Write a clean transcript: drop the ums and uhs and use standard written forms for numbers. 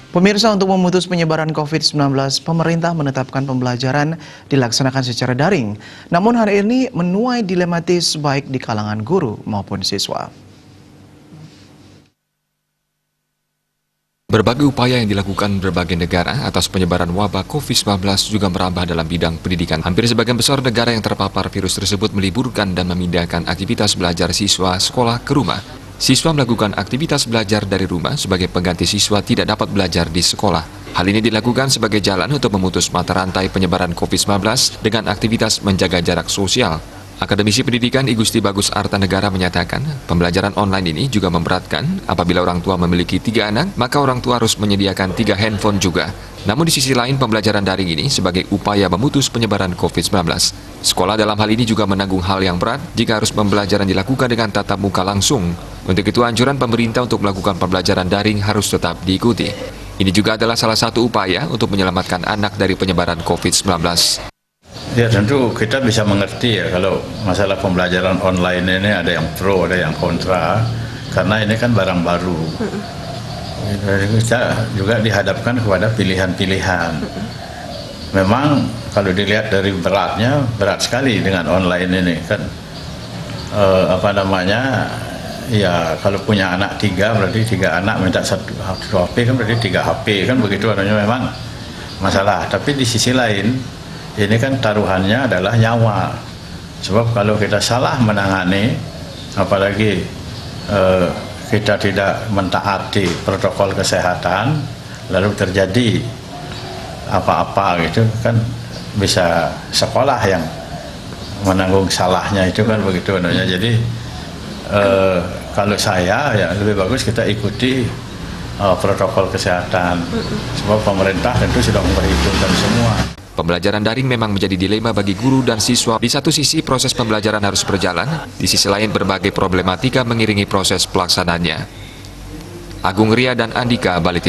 Pemirsa, untuk memutus penyebaran COVID-19, pemerintah menetapkan pembelajaran dilaksanakan secara daring. Namun hal ini menuai dilematis baik di kalangan guru maupun siswa. Berbagai upaya yang dilakukan berbagai negara atas penyebaran wabah COVID-19 juga merambah dalam bidang pendidikan. Hampir sebagian besar negara yang terpapar virus tersebut meliburkan dan memindahkan aktivitas belajar siswa sekolah ke rumah. Siswa melakukan aktivitas belajar dari rumah sebagai pengganti siswa tidak dapat belajar di sekolah. Hal ini dilakukan sebagai jalan untuk memutus mata rantai penyebaran COVID-19 dengan aktivitas menjaga jarak sosial. Akademisi Pendidikan I Gusti Bagus Artanegara menyatakan, pembelajaran online ini juga memberatkan. Apabila orang tua memiliki 3 anak, maka orang tua harus menyediakan 3 handphone juga. Namun di sisi lain, pembelajaran daring ini sebagai upaya memutus penyebaran COVID-19. Sekolah dalam hal ini juga menanggung hal yang berat jika harus pembelajaran dilakukan dengan tatap muka langsung. Untuk itu, anjuran pemerintah untuk melakukan pembelajaran daring harus tetap diikuti. Ini juga adalah salah satu upaya untuk menyelamatkan anak dari penyebaran COVID-19. Ya, tentu kita bisa mengerti ya kalau masalah pembelajaran online ini ada yang pro, ada yang kontra, karena ini kan barang baru. Kita juga dihadapkan kepada pilihan-pilihan. Memang kalau dilihat dari beratnya, berat sekali dengan online ini kan. Ya kalau punya anak 3 berarti 3 anak minta satu HP kan berarti 3 HP kan begitu, adanya memang masalah. Tapi di sisi lain ini kan taruhannya adalah nyawa. Sebab kalau kita salah menangani, apalagi kita tidak mentaati protokol kesehatan, lalu terjadi apa-apa gitu kan, bisa sekolah yang menanggung salahnya itu kan begitu. Jadi kalau saya ya lebih bagus kita ikuti protokol kesehatan. Sebab pemerintah tentu sudah memperhitungkan semua. Pembelajaran daring memang menjadi dilema bagi guru dan siswa. Di satu sisi proses pembelajaran harus berjalan, di sisi lain berbagai problematika mengiringi proses pelaksanaannya. Agung Ria dan Andika, Bali TV.